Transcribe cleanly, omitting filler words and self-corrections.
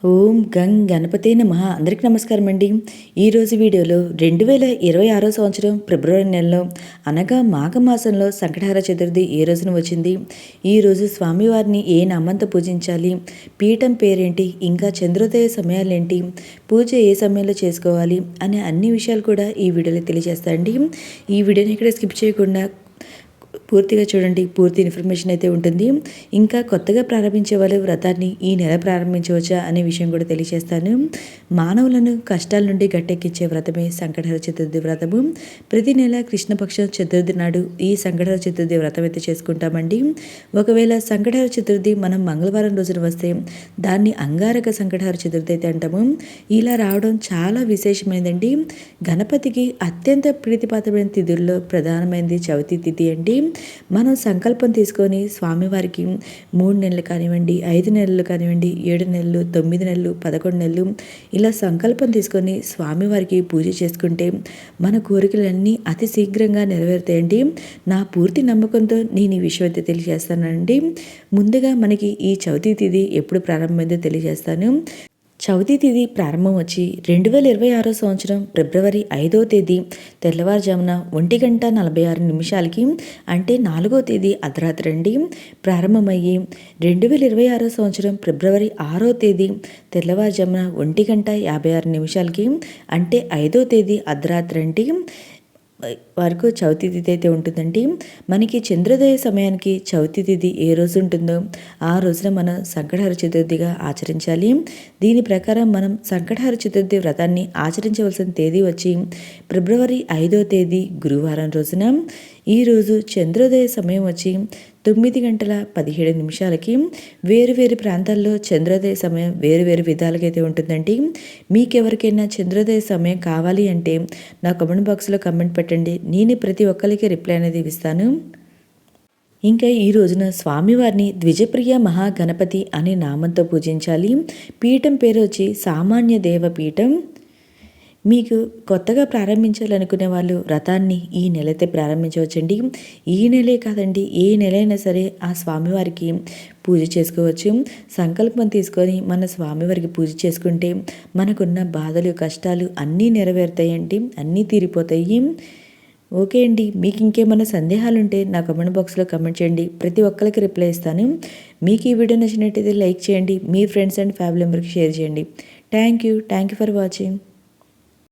ఓం గం గణపతే నమః. అందరికీ నమస్కారం అండి. ఈరోజు వీడియోలో 2026 సంవత్సరం ఫిబ్రవరి నెలలో అనగా మాఘమాసంలో సంకటహర చతుర్థి ఏ రోజున వచ్చింది, ఈరోజు స్వామివారిని ఏ నామంతో పూజించాలి, పీఠం పేరేంటి, ఇంకా చంద్రోదయ సమయాలేంటి, పూజ ఏ సమయంలో చేసుకోవాలి అనే అన్ని విషయాలు కూడా ఈ వీడియోలో తెలియజేస్తానండి. ఈ వీడియోని ఇక్కడ స్కిప్ చేయకుండా పూర్తిగా చూడండి. పూర్తి ఇన్ఫర్మేషన్ అయితే ఉంటుంది. ఇంకా కొత్తగా ప్రారంభించే వాళ్ళు వ్రతాన్ని ఈ నెల ప్రారంభించవచ్చా అనే విషయం కూడా తెలియజేస్తాను. మానవులను కష్టాల నుండి గట్టెక్కించే వ్రతమే సంకటహర చతుర్థి వ్రతము. ప్రతి నెల కృష్ణపక్షం చతుర్థి నాడు ఈ సంకటహర చతుర్థి వ్రతం అయితే చేసుకుంటామండి. ఒకవేళ సంకటహర చతుర్థి మనం మంగళవారం రోజున వస్తే దాన్ని అంగారక సంకటహర చతుర్థి అయితే అంటాము. ఇలా రావడం చాలా విశేషమైనదండి. గణపతికి అత్యంత ప్రీతిపాత్రమైన తిథుల్లో ప్రధానమైనది చవితి తిథి అండి. మనం సంకల్పం తీసుకొని స్వామివారికి 3 నెలలు కానివ్వండి, 5 నెలలు కానివ్వండి, 7 నెలలు, 9 నెలలు, 11 నెలలు ఇలా సంకల్పం తీసుకొని స్వామివారికి పూజ చేసుకుంటే మన కోరికలన్నీ అతి శీఘ్రంగా నెరవేరుతాయండి. నా పూర్తి నమ్మకంతో నేను ఈ విషయం అయితే తెలియజేస్తానండి. ముందుగా మనకి ఈ చవితి తిథి ఎప్పుడు ప్రారంభమైందో తెలియజేస్తాను. చవితి తిథి ప్రారంభం వచ్చి 2026 సంవత్సరం ఫిబ్రవరి 5వ తేదీ తెల్లవారుజామున 1:46 అంటే 4వ తేదీ అర్ధరాత్రి అండి ప్రారంభమయ్యి 2026 సంవత్సరం ఫిబ్రవరి 6వ తేదీ తెల్లవారుజామున 1:56 అంటే 5వ తేదీ అర్ధరాత్రి అండి వరకు చవితి తిథి అయితే ఉంటుందండి. మనకి చంద్రోదయ సమయానికి చవితి తిథి ఏ రోజు ఉంటుందో ఆ రోజున మనం సంకటహర చతుర్థిగా ఆచరించాలి. దీని ప్రకారం మనం సంకటహర చతుర్థి వ్రతాన్ని ఆచరించవలసిన తేదీ వచ్చి ఫిబ్రవరి 5వ తేదీ గురువారం రోజున. ఈరోజు చంద్రోదయ సమయం వచ్చి 9:17 వేరు ప్రాంతాల్లో చంద్రోదయ సమయం వేరు విధాలుగైతే ఉంటుందండి. మీకెవరికైనా చంద్రోదయ సమయం కావాలి అంటే నా కామెంట్ బాక్స్లో కామెంట్ పెట్టండి. నేను ప్రతి ఒక్కరికి రిప్లై అనేది ఇస్తాను. ఇంకా ఈ రోజున స్వామివారిని ద్విజప్రియ మహాగణపతి అనే నామంతో పూజించాలి. పీఠం పేరు వచ్చి సామాన్య దేవ పీఠం. మీకు కొత్తగా ప్రారంభించాలనుకునే వాళ్ళు వ్రతాన్ని ఈ నెలైతే ప్రారంభించవచ్చండి. ఈ నెలే కాదండి, ఏ నెలైనా సరే ఆ స్వామివారికి పూజ చేసుకోవచ్చు. సంకల్పం తీసుకొని మన స్వామివారికి పూజ చేసుకుంటే మనకున్న బాధలు కష్టాలు అన్నీ నెరవేరుతాయండి, అన్నీ తీరిపోతాయి. ఓకే అండి, మీకు ఇంకేమైనా సందేహాలు ఉంటే నా కామెంట్ బాక్స్లో కామెంట్ చేయండి. ప్రతి ఒక్కరికి రిప్లై ఇస్తాను. మీకు ఈ వీడియో నచ్చినట్టయితే లైక్ చేయండి, మీ ఫ్రెండ్స్ అండ్ ఫ్యామిలీ మెంబర్కి షేర్ చేయండి. Thank you for watching.